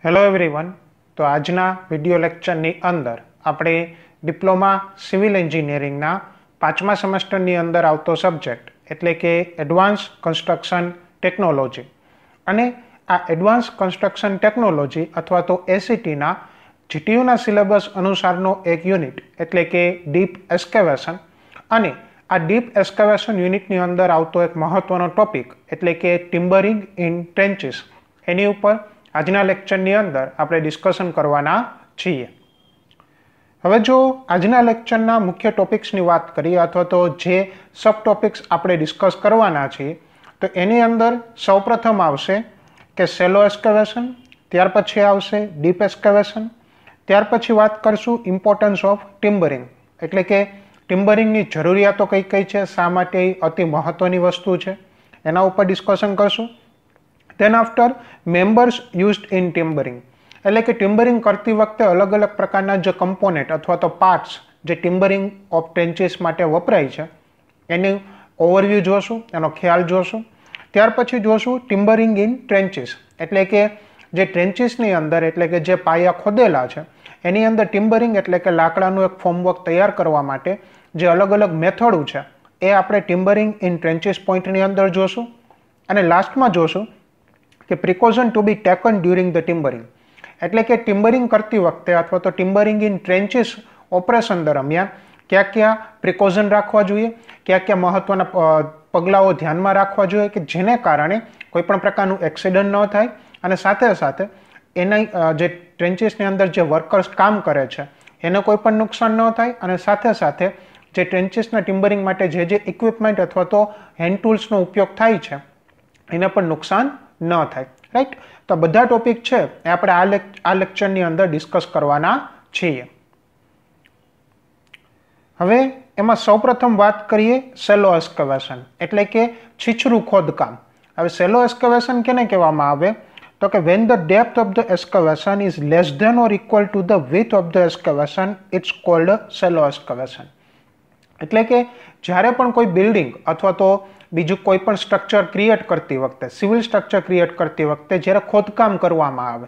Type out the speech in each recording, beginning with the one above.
Hello everyone. તો આજના video લેક્ચરની અંદર આપણે ડિપ્લોમા સિવિલ એન્જિનિયરિંગના 5મા સેમેસ્ટરની અંદર આવતો સબ્જેક્ટ એટલે કે એડવાન્સ કન્સ્ટ્રક્શન ટેકનોલોજી અને આ એડવાન્સ કન્સ્ટ્રક્શન ટેકનોલોજી અથવા તો એસીટીના જીટીયુના સિલેબસ અનુસારનો એક યુનિટ એટલે કે ડીપ એસ્કેવેશન અને આ ડીપ એસ્કેવેશન યુનિટની અંદર આવતો એક મહત્વનો ટોપિક એટલે કે ટિમ્બરિંગ ઇન ટ્રેન્ચીસ એની ઉપર આજના લેક્ચરની અંદર આપણે ડિસ્કશન કરવાના છીએ। હવે જો આજના લેક્ચરના મુખ્ય ટોપિક્સની વાત કરીએ અથવા તો જે સબ ટોપિક્સ આપણે ડિસ્કસ કરવાના છીએ તો એની અંદર સૌપ્રથમ આવશે કે સેલો એસ્કેવેશન, ત્યાર પછી આવશે ડીપ એસ્કેવેશન, ત્યાર પછી વાત કરશું ઇમ્પોર્ટન્સ ઓફ ટિમ્બરિંગ એટલે કે ટિમ્બરિંગની જરૂરિયાતો કઈ કઈ છે, શા માટે અતિ મહત્વની વસ્તુ છે એના ઉપર ડિસ્કશન કરશું। Then after members used in timbering એટલે કે ટિમ્બરિંગ કરતી વખતે અલગ અલગ પ્રકારના જે કમ્પોનેન્ટ અથવા તો પાર્ટ્સ જે ટિમ્બરિંગ ઓફ ટ્રેન્ચીસ માટે વપરાય છે એની ઓવરવ્યૂ જોશું, એનો ખ્યાલ જોશું। ત્યાર પછી જોશું ટિમ્બરિંગ ઇન ટ્રેન્ચીસ એટલે કે જે ટ્રેન્ચીસની અંદર એટલે કે જે પાયા ખોદેલા છે એની અંદર ટિમ્બરિંગ એટલે કે લાકડાનું એક ફોર્મવર્ક તૈયાર કરવા માટે જે અલગ અલગ મેથડો છે એ આપણે ટિમ્બરિંગ ઇન ટ્રેન્ચીસ પોઈન્ટની અંદર જોશું। અને લાસ્ટમાં જોશું કે precaution to be taken during the timbering એટલે કે ટિમ્બરિંગ કરતી વખતે અથવા તો ટિમ્બરિંગ ઇન ટ્રેન્ચીસ ઓપરેશન દરમિયાન ક્યાં ક્યાં પ્રિકોશન રાખવા જોઈએ, ક્યાં ક્યાં મહત્વના પગલાઓ ધ્યાનમાં રાખવા જોઈએ કે જેને કારણે કોઈ પણ પ્રકારનું એક્સિડન્ટ ન થાય અને સાથે સાથે એના જે ટ્રેન્ચીસની અંદર જે વર્કર્સ કામ કરે છે એને કોઈ પણ નુકસાન ન થાય અને સાથે સાથે જે ટ્રેન્ચીસના ટિમ્બરિંગ માટે જે ઇક્વિપમેન્ટ અથવા તો હેન્ડ ટૂલ્સનો ઉપયોગ થાય છે એને પણ નુકસાન ન થાય, રાઈટ। તો બધા ટોપિક છે એ આપણે આ લેક્ચરની અંદર ડિસ્કસ કરવાના છીએ। હવે એમાં સૌપ્રથમ વાત કરીએ સેલો એસ્કેવેશન એટલે કે છીછરું ખોદકામ। હવે સેલો એસ્કેવેશન કેને કહેવામાં આવે તો કે when the depth of the excavation is less than or equal to the width of the excavation it's called shallow excavation એટલે કે જ્યારે પણ કોઈ બિલ્ડિંગ અથવા તો બીજું કોઈ પણ સ્ટ્રક્ચર ક્રિએટ કરતી વખતે સિવિલ સ્ટ્રક્ચર ક્રિએટ કરતી વખતે જ્યારે ખોદકામ કરવામાં આવે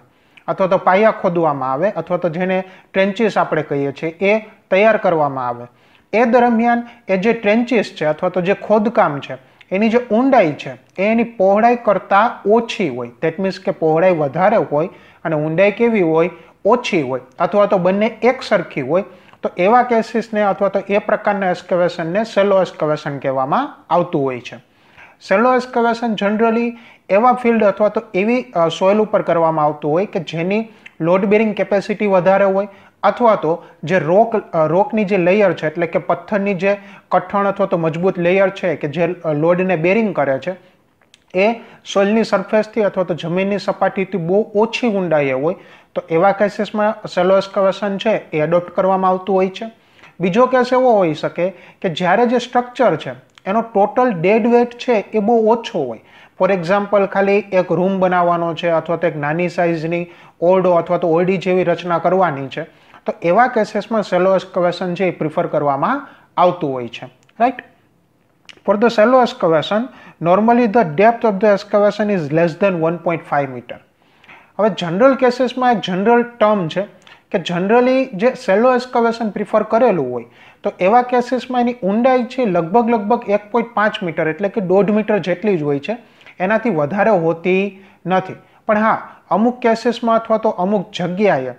અથવા તો પાયા ખોદવામાં આવે અથવા તો જેને ટ્રેન્ચીસ આપણે કહીએ છીએ એ તૈયાર કરવામાં આવે એ દરમિયાન એ જે ટ્રેન્ચીસ છે અથવા તો જે ખોદકામ છે એની જે ઊંડાઈ છે એ એની પહોળાઈ કરતાં ઓછી હોય, ધેટ મીન્સ કે પહોળાઈ વધારે હોય અને ઊંડાઈ કેવી હોય, ઓછી હોય અથવા તો બંને એક સરખી હોય તો એવા કેસીસને અથવા તો એ પ્રકારના એસ્કેવેશનને સેલો એસ્કેવેશન કહેવામાં આવતું હોય છે। સેલો એસ્કેવેશન જનરલી એવા ફિલ્ડ અથવા તો એવી સોઇલ ઉપર કરવામાં આવતું હોય કે જેની લોડ બેરિંગ કેપેસિટી વધારે હોય અથવા તો જે રોકની જે લેયર છે એટલે કે પથ્થરની જે કઠણ અથવા તો મજબૂત લેયર છે કે જે લોડને બેરિંગ કરે છે એ સોઇલની સરફેસથી અથવા તો જમીનની સપાટીથી બહુ ઓછી ઊંડાઈએ હોય તો એવા કેસીસમાં સેલો એસ્કેવેશન છે એ એડોપ્ટ કરવામાં આવતું હોય છે। બીજો કેસ એવો હોઈ શકે કે જ્યારે જે સ્ટ્રક્ચર છે એનો ટોટલ ડેડ વેટ છે એ બહુ ઓછો હોય, ફોર એક્ઝામ્પલ ખાલી એક રૂમ બનાવવાનો છે અથવા તો એક નાની સાઇઝની ઓરડો અથવા તો ઓરડી જેવી રચના કરવાની છે તો એવા કેસીસમાં સેલો એસ્કેવેશન છે એ પ્રિફર કરવામાં આવતું હોય છે, right. For the shallow excavation, normally the depth of the excavation is less than 1.5 meter. હવે જનરલ કેસીસમાં એક જનરલ ટર્મ છે કે જનરલી જે સેલો એસ્કેવેશન પ્રિફર કરેલું હોય તો એવા કેસીસમાં એની ઊંડાઈ છે લગભગ 1.5 મીટર એટલે કે 1.5 મીટર જેટલી જ હોય છે, એનાથી વધારે હોતી નથી। પણ હા, અમુક કેસીસમાં અથવા તો અમુક જગ્યાએ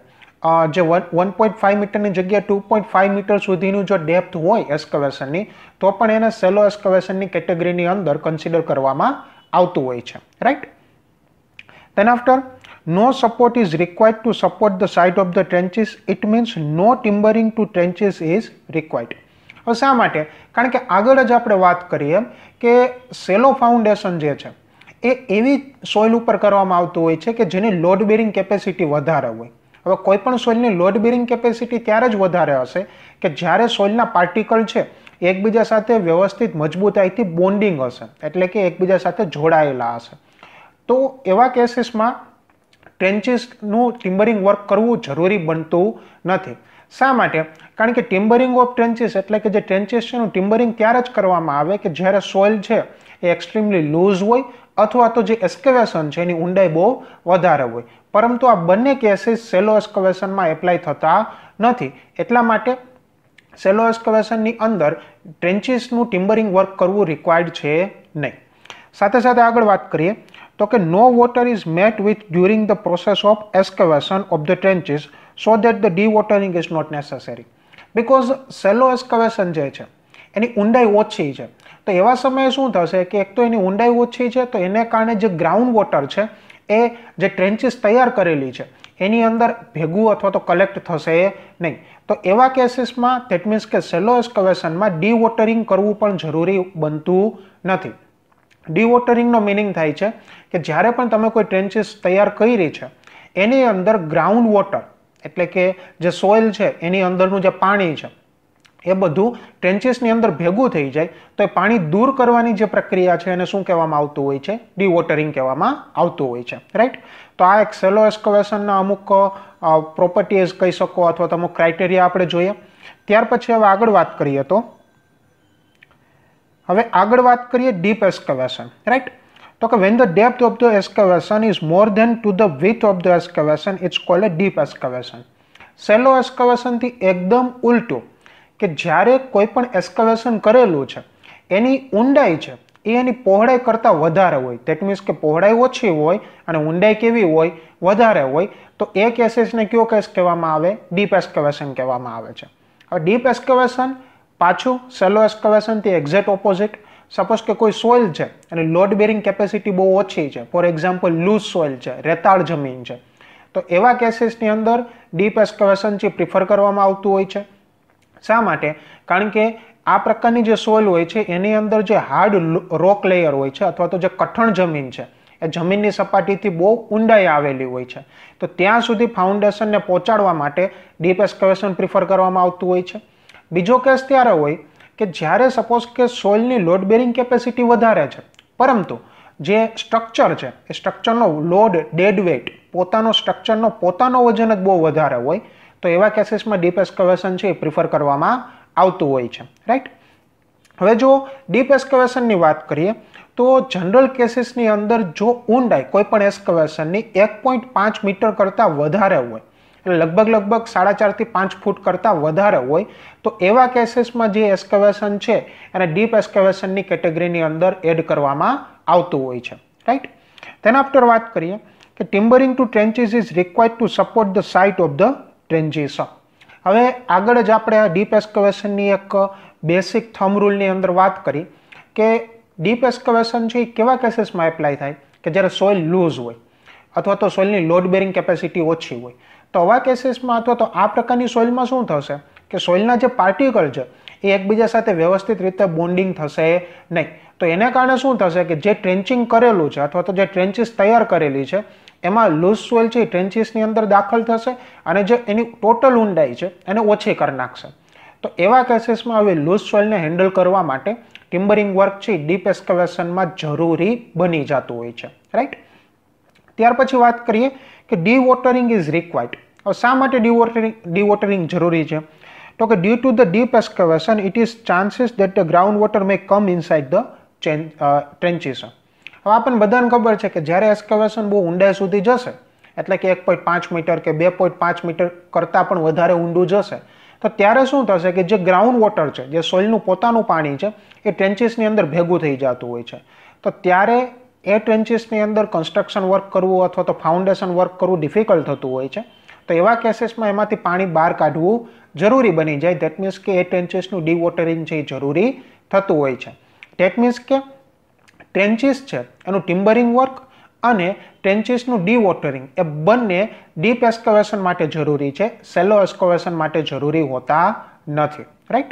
જે 1.5 મીટરની જગ્યાએ 2.5 મીટર સુધીનું જો ડેપ્થ હોય એસ્કેવેશનની તો પણ એને સેલો એસ્કેવેશનની કેટેગરીની અંદર કન્સિડર કરવામાં આવતું હોય છે, right. Then after no support is required to support the side of the trenches, it means no timbering to trenches is required. હવે શા માટે? કારણ કે આગળ જ આપણે વાત કરીએ કે સેલો ફાઉન્ડેશન જે છે એ એવી સોઇલ ઉપર કરવામાં આવતું હોય છે કે જેની લોડ બેરિંગ કેપેસિટી વધારે હોય। હવે કોઈ પણ સોઇલની લોડ બેરિંગ કેપેસિટી ત્યારે જ વધારે હશે કે જ્યારે સોઇલના પાર્ટિકલ છે એકબીજા સાથે વ્યવસ્થિત મજબૂતાઈથી બોન્ડિંગ હશે એટલે કે એકબીજા સાથે જોડાયેલા હશે તો એવા કેસીસમાં ટ્રેન્ચીસનું ટિમ્બરિંગ વર્ક કરવું જરૂરી બનતું નથી। શા માટે? કારણ કે ટિમ્બરિંગ ઓફ ટ્રેન્ચીસ એટલે કે જે ટ્રેન્ચીસ છે એનું ટિમ્બરિંગ ત્યારે જ કરવામાં આવે કે જ્યારે સોઇલ છે એ એક્સ્ટ્રીમલી લૂઝ હોય અથવા તો જે એસ્કેવેશન છે એની ઊંડાઈ બહુ વધારે હોય. પરંતુ આ બંને કેસીસ સેલો એસ્કેવેશનમાં એપ્લાય થતા નથી. એટલા માટે સેલો એસ્કેવેશનની અંદર ટ્રેન્ચીસનું ટિમ્બરિંગ વર્ક કરવું રિક્વાયર્ડ છે નહીં. સાથે સાથે આગળ વાત કરીએ તો કે no water is met with during the process of excavation of the trenches so that the dewatering is not necessary. Because shallow excavation જે છે એની ઊંડાઈ ઓછી છે, તો એવા સમયે શું થશે કે એક તો એની ઊંડાઈ ઓછી છે, તો એને કારણે જે ગ્રાઉન્ડ વોટર છે એ જે ટ્રેન્ચીસ તૈયાર કરેલી છે એની અંદર ભેગું અથવા તો કલેક્ટ થશે નહીં. તો એવા કેસીસમાં ધેટ મીન્સ કે સેલો એસ્કેવેશનમાં ડીવોટરિંગ કરવું પણ જરૂરી બનતું નથી. ડીવોટરિંગનો મિનિંગ થાય છે કે જ્યારે પણ તમે કોઈ ટ્રેન્ચીસ તૈયાર કરી છે એની અંદર ગ્રાઉન્ડ વોટર એટલે કે જે સોઇલ છે એની અંદરનું જે પાણી છે એ બધું ટ્રેન્ચીસની અંદર ભેગું થઈ જાય, તો એ પાણી દૂર કરવાની જે પ્રક્રિયા છે એને શું કહેવામાં આવતું હોય છે? ડીવોટરિંગ કહેવામાં આવતું હોય છે. રાઈટ. તો આ એક સેલો એસ્કેવેશનના અમુક પ્રોપર્ટીઝ કહી શકો અથવા તો અમુક ક્રાઇટેરિયા આપણે જોઈએ. ત્યાર પછી હવે આગળ વાત કરીએ ડીપ એસ્કેવેશન. રાઈટ. તો કે when the depth of the excavation is more than to the width of the excavation, it's called a deep excavation. સેલો એસ્કેવેશન થી એકદમ ઉલટું કે જ્યારે કોઈ પણ એસ્કેવેશન કરેલું છે એની ઊંડાઈ છે એ એની પહોળાઈ કરતાં વધારે હોય, ધેટ મીન્સ કે પહોળાઈ ઓછી હોય અને ઊંડાઈ કેવી હોય? વધારે હોય, તો એ કેસીસને કયો કેસ કહેવામાં આવે? ડીપ એસ્કેવેશન કહેવામાં આવે છે. હવે ડીપ એસ્કેવેશન પાછું સેલો એસ્કેવેશનથી એક્ઝેક્ટ ઓપોઝિટ. સપોઝ કે કોઈ સોઇલ છે અને લોડ બેરિંગ કેપેસિટી બહુ ઓછી છે, ફોર એક્ઝામ્પલ લૂઝ સોઇલ છે, રેતાળ જમીન છે, તો એવા કેસીસની અંદર ડીપ એસ્કેવેશન પ્રિફર કરવામાં આવતું હોય છે. શા માટે? કારણ કે આ પ્રકારની જે સોઇલ હોય છે એની અંદર જે હાર્ડ રોક લેયર હોય છે અથવા તો જે કઠણ જમીન છે એ જમીનની સપાટીથી બહુ ઊંડાઈ આવેલી હોય છે, તો ત્યાં સુધી ફાઉન્ડેશનને પહોંચાડવા માટે ડીપ એસ્કેવેશન પ્રિફર કરવામાં આવતું હોય છે. બીજો કેસ ત્યારે હોય કે જ્યારે સપોઝ કે સોઇલની લોડ બેરિંગ કેપેસિટી વધારે છે પરંતુ જે સ્ટ્રક્ચર છે એ સ્ટ્રક્ચરનો લોડ ડેડ વેઇટ સ્ટ્રક્ચરનો પોતાનો વજન જ બહુ વધારે હોય, તો એવા કેસીસમાં ડીપ એસ્કેવેશન છે એ પ્રિફર કરવામાં આવતું હોય છે. રાઈટ. હવે જો ડીપ એસ્કેવેશનની વાત કરીએ તો જનરલ કેસીસની અંદર જો ઊંડાઈ કોઈ પણ એસ્કેવેશનની 1.5 મીટર કરતાં વધારે હોય, એટલે લગભગ 4.5 થી 5 ફૂટ કરતાં વધારે હોય, તો એવા કેસીસમાં જે એસ્કેવેશન છે એને ડીપ એસ્કેવેશનની કેટેગરીની અંદર એડ કરવામાં આવતું હોય છે. રાઈટ. તેના આફ્ટર વાત કરીએ કે timbering to trenches is required to support the side of the trenches. હવે આગળ જ આપણે આ ડીપ એસ્કેવેશનની એક બેસિક થંબ રૂલની અંદર વાત કરી કે ડીપ એસ્કેવેશન છે એ કેવા કેસીસમાં એપ્લાય થાય કે જ્યારે સોઇલ લૂઝ હોય અથવા તો સોઇલની લોડ બેરિંગ કેપેસિટી ઓછી હોય. તો આવા કેસીસમાં અથવા તો આ પ્રકારની સોઇલમાં શું થશે કે સોઇલના જે પાર્ટિકલ છે એ એકબીજા સાથે વ્યવસ્થિત રીતે બોન્ડિંગ થશે નહીં. તો એને કારણે શું થશે કે જે ટ્રેન્ચિંગ કરેલું છે અથવા તો જે ટ્રેન્ચીસ તૈયાર કરેલી છે એમાં લૂઝ સોઇલ છે એ ટ્રેન્ચીસની અંદર દાખલ થશે અને જે એની ટોટલ ઊંડાઈ છે એને ઓછી કરી નાખશે. તો એવા કેસીસમાં હવે લૂઝ સોઇલને હેન્ડલ કરવા માટે ટિમ્બરિંગ વર્ક છે ડીપ એસ્કેવેશનમાં જરૂરી બની જતું હોય છે. રાઈટ. ત્યાર પછી વાત કરીએ કે ડીવોટરિંગ ઇઝ રિક્વાયર્ડ. હવે શા માટે ડીવોટરિંગ જરૂરી છે? તો કે due to the deep excavation it is chances that the ground water may come inside the trenches. હવે આપણને બધાને ખબર છે કે જ્યારે એસ્કેવેશન બહુ ઊંડાઈ સુધી જશે એટલે કે 1.5 મીટર કે 2.5 મીટર કરતાં પણ વધારે ઊંડું જશે, તો ત્યારે શું થશે કે જે ગ્રાઉન્ડ વોટર છે, જે સોઇલનું પોતાનું પાણી છે એ ટ્રેન્ચીસની અંદર ભેગું થઈ જતું હોય છે. તો ત્યારે એ ટ્રેન્ચીસની અંદર કન્સ્ટ્રક્શન વર્ક કરવું અથવા તો ફાઉન્ડેશન વર્ક કરવું ડિફિકલ્ટ થતું હોય છે. તો એવા કેસીસમાં એમાંથી પાણી બહાર કાઢવું જરૂરી બની જાય. ધેટ મીન્સ કે એ ટ્રેન્ચીસનું ડીવોટરિંગ છે એ જરૂરી થતું હોય છે. ધેટ મીન્સ કે ટ્રેન્ચીસ છે એનું ટિમ્બરિંગ વર્ક અને ટ્રેન્ચીસનું ડીવોટરિંગ એ બંને ડીપ એસ્કેવેશન માટે જરૂરી છે, સેલો એસ્કેવેશન માટે જરૂરી હોતા નથી. રાઈટ.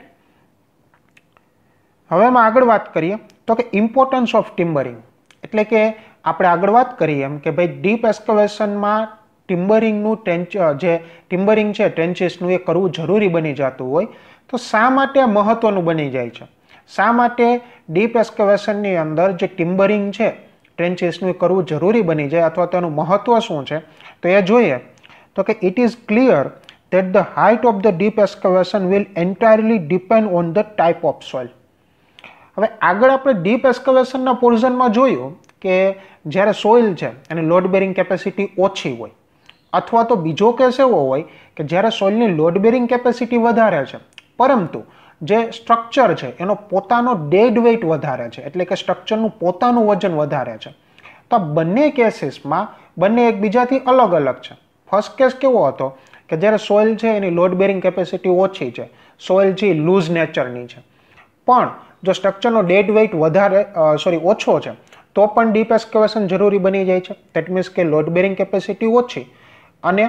હવે અમે આગળ વાત કરીએ તો કે ઇમ્પોર્ટન્સ ઓફ ટિમ્બરિંગ, એટલે કે આપણે આગળ વાત કરીએ એમ કે ભાઈ ડીપ એસ્કેવેશનમાં ટિમ્બરિંગનું જે ટિમ્બરિંગ છે ટ્રેન્ચીસનું એ કરવું જરૂરી બની જતું હોય, તો શા માટે મહત્વનું બની જાય છે? શા માટે ડીપ એસ્કેવેશનની અંદર જે ટિમ્બરિંગ છે ટ્રેન્ચીસનું એ કરવું જરૂરી બની જાય અથવા તેનું મહત્વ શું છે? તો એ જોઈએ તો કે it is clear that the height of the deep excavation will entirely depend on the type of soil. હવે આગળ આપણે ડીપ એક્સ્કેવેશનના પોર્શનમાં જોયું કે જ્યારે સોઇલ છે એની લોડ બેરિંગ કેપેસિટી ઓછી હોય, અથવા તો બીજો કેસ એવો હોય કે જ્યારે સોઇલની લોડ બેરિંગ કેપેસિટી વધારે છે પરંતુ જે સ્ટ્રક્ચર છે એનો પોતાનો ડેડ વેઇટ વધારે છે, એટલે કે સ્ટ્રક્ચરનું પોતાનું વજન વધારે છે. તો આ બંને કેસીસમાં બંને એકબીજાથી અલગ અલગ છે. ફર્સ્ટ કેસ કેવો હતો કે જ્યારે સોઇલ છે એની લોડ બેરિંગ કેપેસિટી ઓછી છે, સોઇલ છે લૂઝ નેચરની છે, પણ જો સ્ટ્રક્ચરનો ડેડ વેઇટ ઓછો છે તો પણ ડીપ એક્સ્કેવેશન જરૂરી બની જાય છે. દેટ મીન્સ કે લોડ બેરિંગ કેપેસિટી ઓછી અને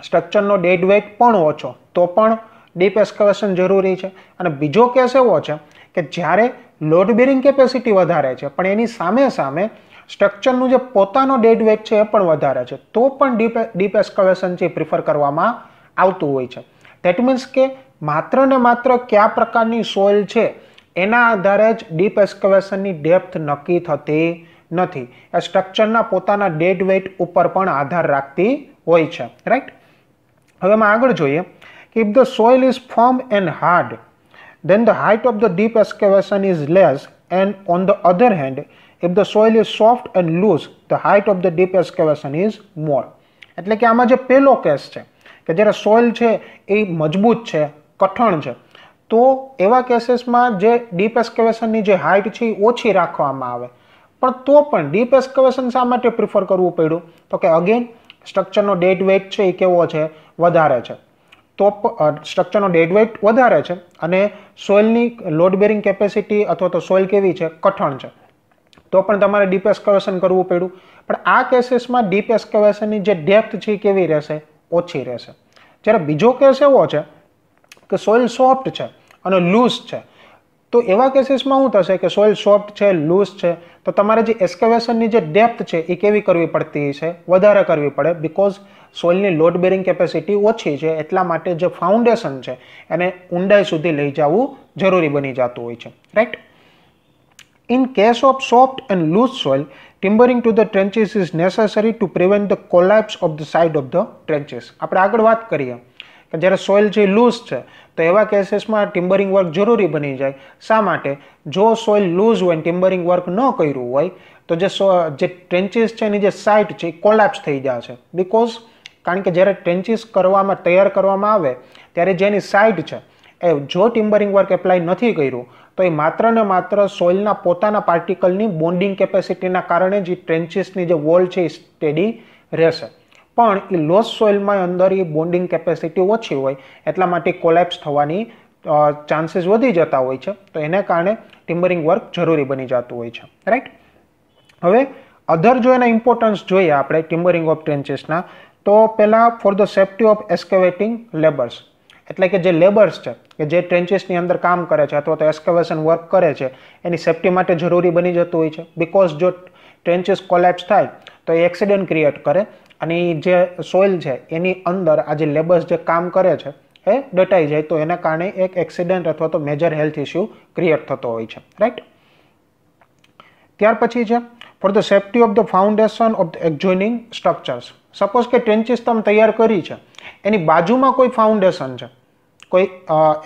સ્ટ્રક્ચરનો ડેડ વેઇટ પણ ઓછો તો પણ ડીપ એક્સ્કેવેશન જરૂરી છે. અને બીજો કેસ એવો છે કે જ્યારે લોડ બેરિંગ કેપેસિટી વધારે છે પણ એની સામે સામે સ્ટ્રક્ચરનું જે પોતાનો ડેડ વેઇટ છે એ પણ વધારે છે તો પણ ડીપ એક્સ્કેવેશન છે પ્રિફર કરવામાં આવતું હોય છે. દેટ મીન્સ કે માત્ર ને માત્ર કયા પ્રકારની સોઇલ છે એના આધારે જ ડીપ એક્સ્કેવેશનની ડેપ્થ નક્કી થતી નથી. એ સ્ટ્રક્ચરના પોતાના ડેડ વેઇટ ઉપર પણ આધાર રાખતી હોય છે. રાઈટ. હવે એમાં આગળ જોઈએ કે if the soil is firm and hard then the height of the deep excavation is less, and on the other hand if the soil is soft and loose the height of the deep excavation is more. એટલે કે આમાં જે પહેલો case છે કે જ્યારે soil છે એ મજબૂત છે, કઠણ છે, તો એવા કેસીસમાં જે ડીપ એક્સ્કેવેશનની જે હાઇટ છે એ ઓછી રાખવામાં આવે. પણ તો પણ ડીપ એક્સ્કેવેશન શા માટે પ્રિફર કરવું પડ્યું? તો કે અગેન સ્ટ્રક્ચરનો ડેડ વેઇટ છે એ કેવો છે? વધારે છે. તો સ્ટ્રક્ચરનો ડેડ વેઇટ વધારે છે અને સોઇલની લોડ બેરિંગ કેપેસિટી અથવા તો સોઇલ કેવી છે? કઠણ છે. તો પણ તમારે ડીપ એક્સ્કેવેશન કરવું પડ્યું. પણ આ કેસીસમાં ડીપ એક્સ્કેવેશનની જે ડેપ્થ છે એ કેવી રહેશે? ઓછી રહેશે. જ્યારે બીજો કેસ એવો છે કે સોઇલ સોફ્ટ છે અને લૂઝ છે, તો એવા કેસીસમાં શું થશે કે સોઇલ સોફ્ટ છે, લૂઝ છે, તો તમારે જે એક્સ્કેવેશનની જે ડેપ્થ છે એ કેવી કરવી પડતી છે? વધારે કરવી પડે. બિકોઝ સોઇલની લોડ બેરિંગ કેપેસિટી ઓછી છે, એટલા માટે જે ફાઉન્ડેશન છે એને ઊંડાઈ સુધી લઈ જવું જરૂરી બની જતું હોય છે. Right. In case of soft and loose soil timbering to the trenches is necessary to prevent the collapse of the side of the trenches. આપણે આગળ વાત કરીએ કે જ્યારે સોઇલ જે લૂઝ છે તો એવા કેસીસમાં ટિમ્બરિંગ વર્ક જરૂરી બની જાય. શા માટે? જો સોઇલ લૂઝ હોય, ટિમ્બરિંગ વર્ક ન કર્યું હોય તો જે ટ્રેન્ચીસ છે એની જે સાઇડ છે એ કોલેપ્સ થઈ જાય છે. બિકોઝ કારણ કે જ્યારે ટ્રેન્ચીસ તૈયાર કરવામાં આવે ત્યારે જેની સાઇડ છે એ જો ટિમ્બરિંગ વર્ક એપ્લાય નથી કર્યું તો એ માત્ર ને માત્ર સોઇલના પોતાના પાર્ટિકલની બોન્ડિંગ કેપેસિટીના કારણે જ ટ્રેન્ચીસની જે વોલ છે એ સ્ટેડી રહેશે. પણ એ લોસ સોઇલમાં અંદર એ બોન્ડિંગ કેપેસિટી ઓછી હોય એટલા માટે કોલેપ્સ થવાની ચાન્સીસ વધી જતા હોય છે. તો એને કારણે ટિમ્બરિંગ વર્ક જરૂરી બની જતું હોય છે. રાઈટ. હવે અધર જો એના ઇમ્પોર્ટન્સ જોઈએ આપણે ટિમ્બરિંગ ઓફ ટ્રેન્ચીસના, તો પહેલાં for the safety of excavating labours, એટલે કે જે લેબર્સ છે કે જે ટ્રેન્ચીસની અંદર કામ કરે છે અથવા તો એક્સ્કેવેશન વર્ક કરે છે એની સેફ્ટી માટે જરૂરી બની જતું હોય છે. બિકોઝ જો ટ્રેન્ચીસ કોલેપ્સ થાય તો એ એક્સિડન્ટ ક્રિએટ કરે અને જે સોઇલ છે એની અંદર આ જે લેબર્સ જે કામ કરે છે એ દટાઈ જાય તો એના કારણે એક એક્સિડન્ટ અથવા તો મેજર હેલ્થ ઇસ્યુ ક્રિએટ થતો હોય છે. રાઈટ. ત્યાર પછી છે for the safety of the foundation of the adjoining structures. Suppose કે ટ્રેન્ચીસ તમે તૈયાર કરી છે, એની બાજુમાં કોઈ ફાઉન્ડેશન છે, કોઈ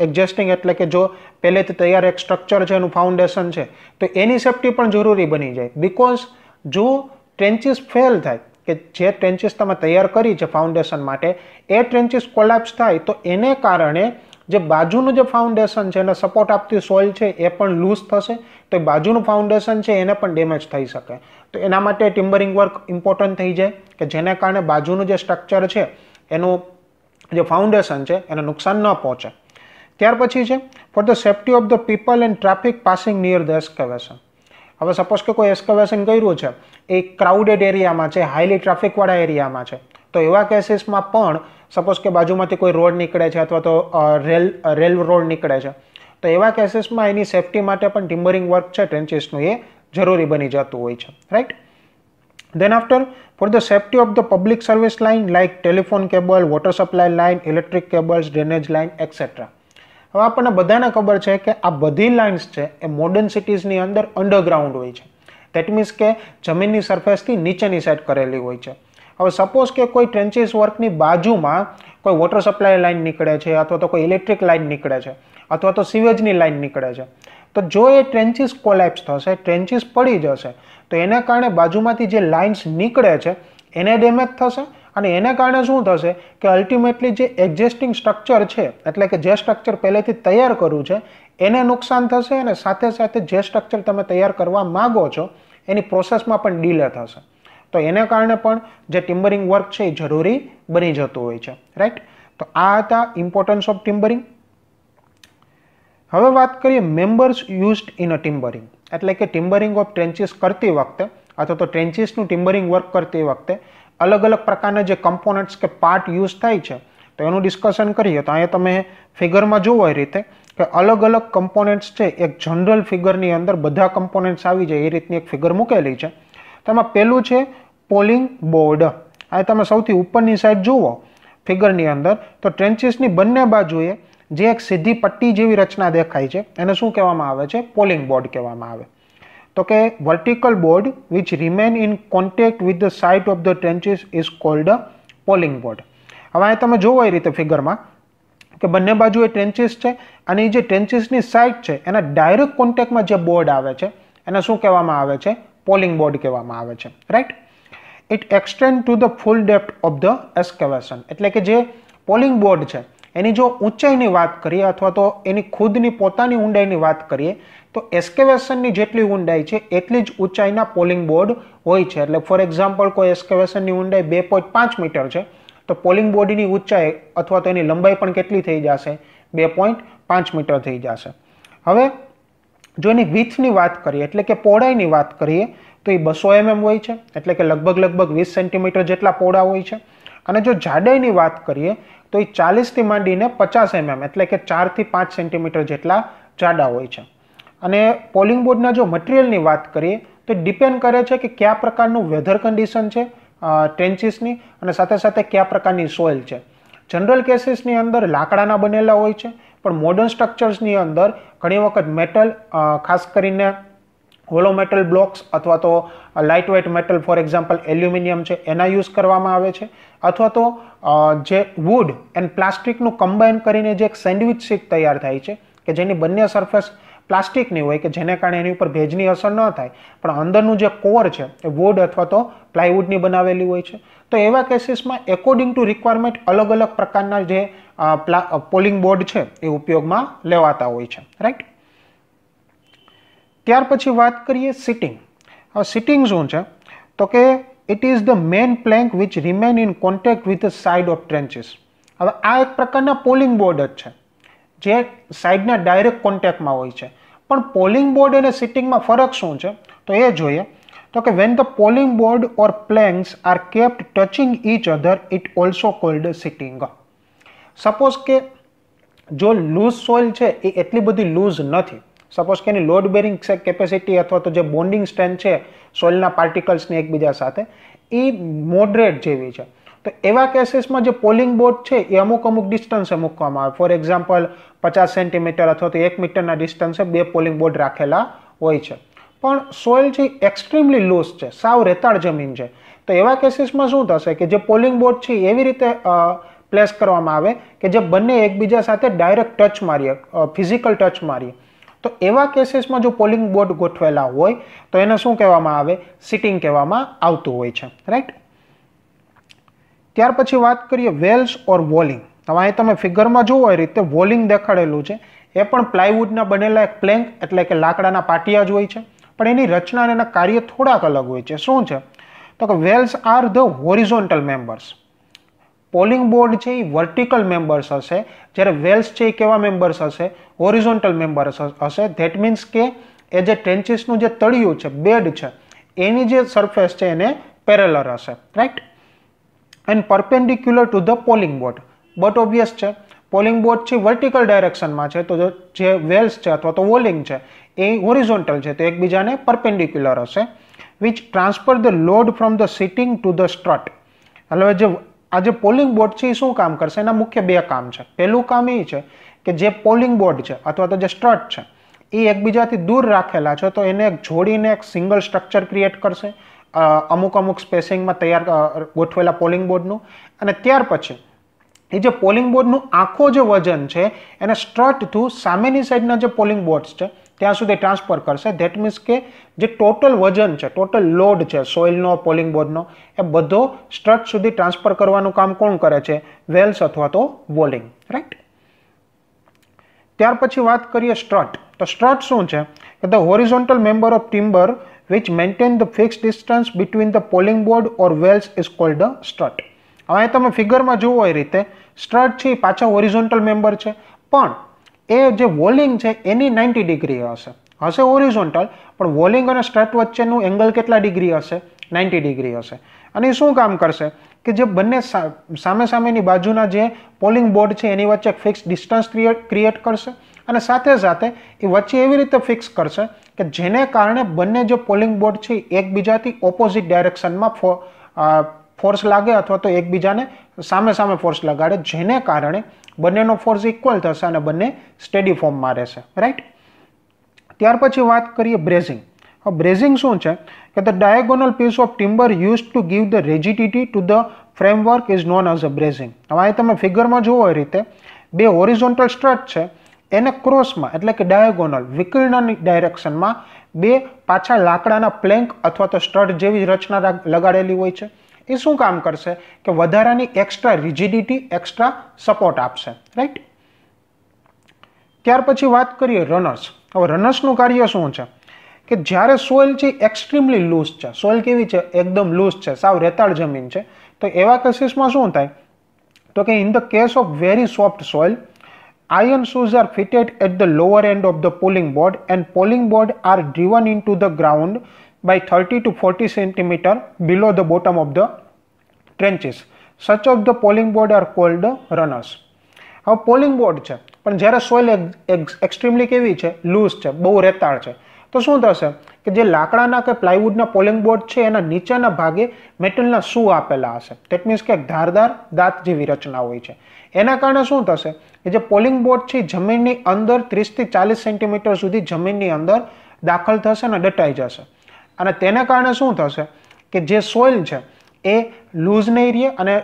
એક્ઝિસ્ટિંગ, એટલે કે જો પહેલેથી તૈયાર એક સ્ટ્રક્ચર છે એનું ફાઉન્ડેશન છે, તો એની સેફ્ટી પણ જરૂરી બની જાય. બિકોઝ જો ટ્રેન્ચીસ ફેલ થાય કે જે ટ્રેન્ચીસ તમે તૈયાર કરી છે ફાઉન્ડેશન માટે એ ટ્રેન્ચીસ કોલેપ્સ થાય તો એને કારણે જે બાજુનું જે ફાઉન્ડેશન છે એને સપોર્ટ આપતી સોઇલ છે એ પણ લૂઝ થશે, તો એ બાજુનું ફાઉન્ડેશન છે એને પણ ડેમેજ થઈ શકે. તો એના માટે ટિમ્બરિંગ વર્ક ઇમ્પોર્ટન્ટ થઈ જાય કે જેને કારણે બાજુનું જે સ્ટ્રક્ચર છે એનું જે ફાઉન્ડેશન છે એને નુકસાન ન પહોંચે. ત્યાર પછી છે for the safety of the people and traffic passing near the excavation. હવે સપોઝ કે કોઈ એક્સ્કેવેશન કર્યું છે એ ક્રાઉડેડ એરિયામાં છે, હાઈલી ટ્રાફિકવાળા એરિયામાં છે, તો એવા કેસીસમાં પણ સપોઝ કે બાજુમાંથી કોઈ રોડ નીકળે છે અથવા તો રેલ રોડ નીકળે છે, તો એવા કેસીસમાં એની સેફ્ટી માટે પણ ટિમ્બરિંગ વર્ક છે ટ્રેન્ચીસનું એ જરૂરી બની જતું હોય છે. Right. Then after, for the safety of the public service line like telephone cable, water supply line, electric cables, drainage line, etc. હવે આપણને બધાને ખબર છે કે આ બધી લાઇન્સ છે એ મોડર્ન સિટીઝની અંદર અંડરગ્રાઉન્ડ હોય છે. દેટ મીન્સ કે જમીનની સરફેસથી નીચેની સાઈડ કરેલી હોય છે. હવે સપોઝ કે કોઈ ટ્રેન્ચીસ વર્કની બાજુમાં કોઈ વોટર સપ્લાય લાઇન નીકળે છે, અથવા તો કોઈ ઇલેક્ટ્રિક લાઇન નીકળે છે, અથવા તો સિવેજની લાઇન નીકળે છે, તો જો એ ટ્રેન્ચીસ કોલેપ્સ થશે, ટ્રેન્ચીસ પડી જશે, તો એને કારણે બાજુમાંથી જે લાઇન્સ નીકળે છે એને ડેમેજ થશે, અને એને કારણે શું થશે કે અલ્ટિમેટલી જે એક્ઝિસ્ટિંગ સ્ટ્રક્ચર છે, એટલે કે જે સ્ટ્રક્ચર પહેલેથી તૈયાર કરવું છે એને નુકસાન થશે, અને સાથે સાથે જે સ્ટ્રક્ચર તમે તૈયાર કરવા માંગો છો એની પ્રોસેસમાં પણ ડીલે થશે. તો એને કારણે પણ જે ટિમ્બરિંગ વર્ક છે એ જરૂરી બની જતું હોય છે, રાઈટ. તો આ હતા ઇમ્પોર્ટન્સ ઓફ ટિમ્બરિંગ. હવે વાત કરીએ મેમ્બર્સ યુઝડ ઇન અ ટિમ્બરિંગ, એટલે કે ટિમ્બરિંગ ઓફ ટ્રેન્ચીસ કરતી વખતે અથવા તો ટ્રેન્ચીસનું ટિમ્બરિંગ વર્ક કરતી વખતે અલગ અલગ પ્રકારના જે કમ્પોનન્ટ્સ કે પાર્ટ યુઝ થાય છે તો એનું ડિસ્કશન કરીએ. તો અહીંયા તમે ફિગરમાં જોવો એ રીતે કે અલગ અલગ કમ્પોનન્ટ્સ છે, એક જનરલ ફિગરની અંદર બધા કમ્પોનન્ટ્સ આવી જાય એ રીતની એક ફિગર મૂકેલી છે. તેમાં પહેલું છે પોલિંગ બોર્ડ. આ તમે સૌથી ઉપરની સાઈડ જુઓ ફિગરની અંદર, તો ટ્રેન્ચીસની બંને બાજુએ જે એક સીધી પટ્ટી જેવી રચના દેખાય છે એને શું કહેવામાં આવે છે? પોલિંગ બોર્ડ કહેવામાં આવે. તો કે vertical board which remain in contact with the side of the trenches is called a poling board. હવે અહીં તમે જોવો એ રીતે ફિગરમાં કે બંને બાજુ એ ટ્રેન્ચીસ છે, અને જે ટ્રેન્ચીસની સાઇડ છે એના ડાયરેક્ટ કોન્ટેક્ટમાં જે બોર્ડ આવે છે એને શું કહેવામાં આવે છે? પોલિંગ બોર્ડ કહેવામાં આવે છે, right. It extend to the full depth of the excavation, એટલે કે જે પોલિંગ બોર્ડ છે એની જો ઊંચાઈની વાત કરીએ અથવા તો એની ખુદની પોતાની ઊંડાઈની વાત કરીએ તો એક્સ્કેવેશનની જેટલી ઊંડાઈ છે એટલી જ ઊંચાઈના પોલિંગ બોર્ડ હોય છે. એટલે ફોર એક્ઝામ્પલ કોઈ એક્સ્કેવેશનની ઊંડાઈ 2.5 મીટર છે તો પોલિંગ બોર્ડની ઊંચાઈ અથવા તો એની લંબાઈ પણ કેટલી થઈ જશે? 2.5 મીટર થઈ જશે. હવે જો એની વિડ્થની વાત કરીએ એટલે કે પહોળાઈની વાત કરીએ તો એ 200 mm હોય છે, એટલે કે લગભગ 20 સેન્ટીમીટર જેટલા પહોળા હોય છે. અને જો જાડાઈની વાત કરીએ તો એ 40 થી માંડીને 50 mm, એટલે કે 4 થી 5 સેન્ટીમીટર જેટલા જાડા હોય છે. અને પોલિંગ બોર્ડના જો મટીરિયલની વાત કરીએ તો ડિપેન્ડ કરે છે કે કયા પ્રકારનું વેધર કન્ડિશન છે ટ્રેન્ચીસની, અને સાથે સાથે કયા પ્રકારની સોઇલ છે. જનરલ કેસીસની અંદર લાકડાના બનેલા હોય છે, પણ મોડર્ન સ્ટ્રક્ચર્સની અંદર ઘણી વખત મેટલ, ખાસ કરીને હોલો મેટલ બ્લોક્સ અથવા તો light weight metal, for example aluminium છે, એના યુઝ કરવામાં આવે છે. અથવા તો જે વુડ એન્ડ પ્લાસ્ટિકનું કમ્બાઇન કરીને જે એક સેન્ડવિચ શીટ તૈયાર થાય છે કે જેની બંને સરફેસ પ્લાસ્ટિકની હોય કે જેને કારણે એની ઉપર ભેજની અસર ન થાય, પણ અંદરનું જે કોર છે એ વુડ અથવા તો પ્લાયવુડની બનાવેલી હોય છે. તો એવા કેસીસમાં એકોર્ડિંગ ટુ રિક્વાયરમેન્ટ અલગ અલગ પ્રકારના જે પોલિંગ બોર્ડ છે એ ઉપયોગમાં લેવાતા હોય છે, રાઈટ. ત્યાર પછી વાત કરીએ સિટિંગ. હવે સિટિંગ શું છે? તો કે it is the main plank which remain in contact with the side of trenches. હવે આ એક પ્રકારના પોલિંગ બોર્ડ જ છે જે સાઇડના ડાયરેક્ટ કોન્ટેક્ટમાં હોય છે. પણ પોલિંગ બોર્ડ અને સિટિંગમાં ફરક શું છે તો એ જોઈએ. તો કે when the polling board or planks R kept touching each other it also cold sitting. Suppose કે જો લૂઝ સોઇલ છે એ એટલી બધી લૂઝ નથી, સપોઝ કે એની લોડ બેરિંગ કેપેસિટી અથવા તો જે બોન્ડિંગ સ્ટ્રેન્થ છે સોઇલના પાર્ટિકલ્સની એકબીજા સાથે એ મોડરેટ જેવી છે, તો એવા કેસીસમાં જે પોલિંગ બોર્ડ છે એ અમુક ડિસ્ટન્સે મૂકવામાં આવે. ફોર એક્ઝામ્પલ 50 સેન્ટીમીટર અથવા તો 1 મીટરના ડિસ્ટન્સે 2 પોલિંગ બોર્ડ રાખેલા હોય છે. પણ સોઇલ છે એક્સ્ટ્રીમલી લૂઝ છે, સાવ રેતાળ જમીન છે, તો એવા કેસીસમાં શું થશે કે જે પોલિંગ બોર્ડ છે એવી રીતે પ્લેસ કરવામાં આવે કે જે બંને એકબીજા સાથે ડાયરેક્ટ ટચ મારીએ, ફિઝિકલ ટચ મારીએ. તો એવા કેસીસમાં જો પોલિંગ બોર્ડ ગોઠવેલા હોય તો એને શું કહેવામાં આવે? સિટિંગ કહેવામાં આવતું હોય છે, રાઈટ. ત્યાર પછી વાત કરીએ વેલ્સ ઓર વોલિંગ. હવે અહીં તમે ફિગરમાં જુઓ એ રીતે વોલિંગ દેખાડેલું છે, એ પણ પ્લાયવુડના બનેલા એક પ્લેન્ક એટલે કે લાકડાના પાટિયા જ હોય છે, પણ એની રચના અને એના કાર્ય થોડાક અલગ હોય છે. શું છે? તો કે wales are the horizontal members. Poling board છે એ વર્ટિકલ મેમ્બર્સ હશે, જ્યારે વેલ્સ છે એ કેવા મેમ્બર્સ હશે? હોરિઝોન્ટલ મેમ્બર્સ હશે. ધેટ મીન્સ કે એ જે ટ્રેન્ચીસનું જે તળિયું છે, બેડ છે, એની જે સરફેસ છે એને પેરેલર હશે, right. And perpendicular to the polling board. But obvious છે પોલિંગ બોર્ડ છે વર્ટિકલ ડાયરેક્શનમાં છે, તો જે વેલ્સ છે અથવા તો વોલિંગ છે એ હોરિઝોન્ટલ છે, તો એકબીજાને પરપેન્ડિક્યુલર હશે. Which transfer the load from the sitting to the strut. એટલે જે આ જે પોલિંગ બોર્ડ છે એ શું કામ કરશે? એના મુખ્ય 2 કામ છે. પહેલું કામ એ છે કે જે પોલિંગ બોર્ડ છે અથવા તો જે સ્ટ્રટ છે એ એકબીજાથી દૂર રાખેલા છે તો એને જોડીને એક સિંગલ સ્ટ્રક્ચર ક્રિએટ કરશે, અમુક અમુક સ્પેસિંગમાં તૈયાર ગોઠવેલા પોલિંગ બોર્ડનું, અને ત્યાર પછી એ જે પોલિંગ બોર્ડનું આખો જે વજન છે એને સ્ટ્રટ થ્રુ સામેની સાઈડના જે પોલિંગ બોર્ડ્સ છે ત્યાં સુધી ટ્રાન્સફર કરશે. ધેટ મીન્સ કે જે ટોટલ વજન છે, ટોટલ લોડ છે સોઇલનો, પોલિંગ બોર્ડનો, એ બધો સ્ટ્રટ સુધી ટ્રાન્સફર કરવાનું કામ કોણ કરે છે? વેલ્સ અથવા તો વોલિંગ, રાઈટ. ત્યાર પછી વાત કરીએ સ્ટ્રટ. તો સ્ટ્રટ શું છે કે the horizontal member of timber which maintain the fixed distance between the polling board or wells is called a strut. હવે તમે ફિગરમાં જુઓ એ રીતે સ્ટ્રટ છે પાછા હોરિઝોન્ટલ મેમ્બર છે, પણ એ જે વોલિંગ છે એની 90 ડિગ્રી હશે હોરિઝોન્ટલ, પણ વોલિંગ અને સ્ટ્રટ વચ્ચેનું એંગલ કેટલા ડિગ્રી હશે? 90 ડિગ્રી હશે. અને એ શું કામ કરશે કે જે બંને સામે સામેની બાજુના જે પોલિંગ બોર્ડ છે એની વચ્ચે ફિક્સ ડિસ્ટન્સ ક્રિએટ કરશે, અને સાથે સાથે એ વચ્ચે એવી રીતે ફિક્સ કરશે કે જેને કારણે બંને જે પોલિંગ બોર્ડ છે એકબીજાથી ઓપોઝિટ ડાયરેક્શનમાં ફોર્સ લાગે અથવા તો એકબીજાને સામે સામે ફોર્સ લગાડે, જેને કારણે બંનેનો ફોર્સ ઇક્વલ થશે અને બંને સ્ટેડી ફોર્મમાં રહેશે, રાઈટ. ત્યાર પછી વાત કરીએ બ્રેઝિંગ. બ્રેઝિંગ શું છે કે the diagonal piece of timber use to give the rigidity to the framework is known as a bracing. હવે અહીં તમે ફિગરમાં જુઓ એ રીતે બે હોરિઝોન્ટલ સ્ટ્રટ છે એને ક્રોસમાં એટલે કે ડાયગોનલ વિકર્ણની ડાયરેક્શનમાં બે પાછા લાકડાના પ્લેન્ક અથવા તો સ્ટડ જેવી રચના લગાડેલી હોય છે. એ શું કામ કરશે કે વધારાની એક્સ્ટ્રા રિજિડિટી, એક્સ્ટ્રા સપોર્ટ આપશે, રાઈટ. ત્યાર પછી વાત કરીએ રનર્સ. હવે રનર્સનું કાર્ય શું છે કે જ્યારે સોઇલ છે એક્સ્ટ્રીમલી લૂઝ છે, સોઇલ કેવી છે? એકદમ લૂઝ છે, સાવ રેતાળ જમીન છે, તો એવા કેસીસમાં શું થાય તો કે in the case of very soft soil, iron shoes are fitted at the lower end of the polling board and polling board are driven into the ground by 30 to 40 centimeter below the bottom of the trenches. Such of the polling board are called runners. હવે polling board છે પણ જ્યારે soil extremely કેવી છે? Loose છે, બહુ રેતાળ છે, તો શું થશે કે જે લાકડાના કે પ્લાયવુડના પોલિંગ બોર્ડ છે એના નીચેના ભાગે મેટલના શૂ આપેલા હશે. ધેટ મીન્સ કે ધારદાર દાંત જેવી રચના હોય છે. એના કારણે શું થશે કે જે પોલિંગ બોર્ડ છે જમીનની અંદર 30 થી 40 સેન્ટીમીટર સુધી જમીનની અંદર દાખલ થશે અને દટાઈ જશે, અને તેને કારણે શું થશે કે જે સોઇલ છે એ લૂઝ નહીં રહે અને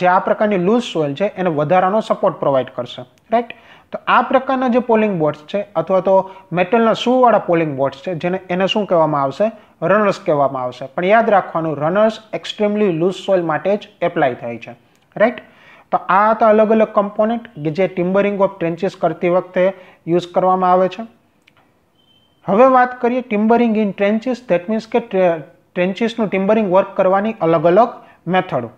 જે આ પ્રકારની લૂઝ સોઇલ છે એને વધારાનો સપોર્ટ પ્રોવાઈડ કરશે, રાઈટ. તો આ પ્રકારના જે પોલિંગ બોર્ડ્સ છે અથવા તો મેટલના શૂવાળા પોલિંગ બોર્ડ્સ છે જેને એને શું કહેવામાં આવશે? રનર્સ કહેવામાં આવશે. પણ યાદ રાખવાનું, રનર્સ એક્સ્ટ્રીમલી લૂઝ સોઇલ માટે જ એપ્લાય થાય છે, રાઈટ. તો આ હતા અલગ અલગ કમ્પોનેન્ટ કે જે ટિમ્બરિંગ ઓફ ટ્રેન્ચીસ કરતી વખતે યુઝ કરવામાં આવે છે. હવે વાત કરીએ ટિમ્બરિંગ ઇન ટ્રેન્ચીસ. ધેટ મીન્સ કે ટ્રેન્ચીસનું ટિમ્બરિંગ વર્ક કરવાની અલગ અલગ મેથડો.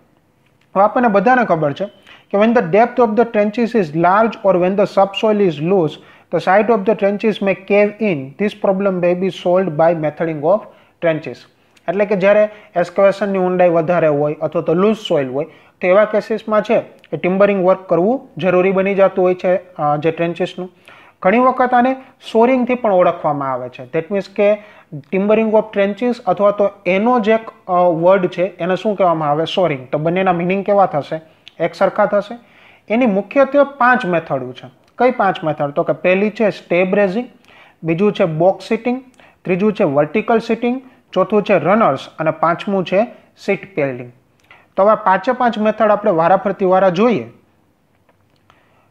હવે આપણને બધાને ખબર છે કે when the depth of the trenches is large or when the subsoil is loose, the side of the trenches may cave in. This problem may be solved by methoding of trenches. એટલે કે જ્યારે એક્સ્કેવેશનની ઊંડાઈ વધારે હોય અથવા તો loose soil હોય તો એવા કેસીસમાં છે એ ટિમ્બરિંગ વર્ક કરવું જરૂરી બની જતું હોય છે જે ટ્રેન્ચીસનું. ઘણી વખત આને સોરિંગથી પણ ઓળખવામાં આવે છે. ધેટ મીન્સ કે ટિમ્બરિંગ ઓફ ટ્રેન્ચીસ અથવા તો એનો જે એક વર્ડ છે એને શું કહેવામાં આવે? સોરિંગ. તો બંનેના મિનિંગ કેવા થશે? એક સરખા થશે. એની મુખ્યત્વે 5 મેથડો છે. કઈ 5 મેથડ? તો કે પહેલી છે સ્ટે બ્રેઝિંગ, બીજું છે બોક્સ સિટિંગ, ત્રીજું છે વર્ટિકલ સિટિંગ, ચોથું છે રનર્સ અને પાંચમું છે સીટ પેલ્ડિંગ. તો હવે 5 મેથડ આપણે વારાફરતી વારા જોઈએ.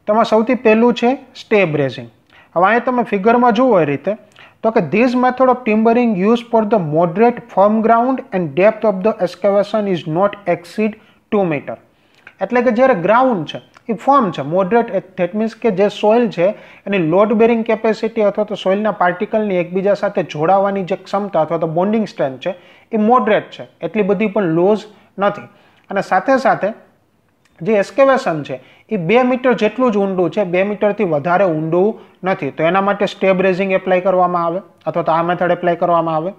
તેમાં સૌથી પહેલું છે સ્ટે બ્રેઝિંગ. હવે અહીંયા તમે ફિગરમાં જુઓ એ રીતે તો કે this method of timbering use for the moderate firm ground and depth of the excavation is not exceed 2 metre. એટલે કે જ્યારે ગ્રાઉન્ડ છે એ ફર્મ છે, મોડરેટ, ધેટ મીન્સ કે જે સોઇલ છે એની લોડ બેરિંગ કેપેસિટી અથવા તો સોઇલના પાર્ટિકલની એકબીજા સાથે જોડાવાની જે ક્ષમતા અથવા તો બોન્ડિંગ સ્ટ્રેન્થ છે એ મોડરેટ છે, એટલી બધી પણ લૂઝ નથી. અને સાથે સાથે જે એક્સ્કેવેશન છે એ 2 મીટર જેટલું જ ઊંડું છે, 2 મીટરથી વધારે ઊંડું નથી. તો એના માટે સ્ટે બ્રેઝિંગ એપ્લાય કરવામાં આવે અથવા તો આ મેથડ એપ્લાય કરવામાં આવે.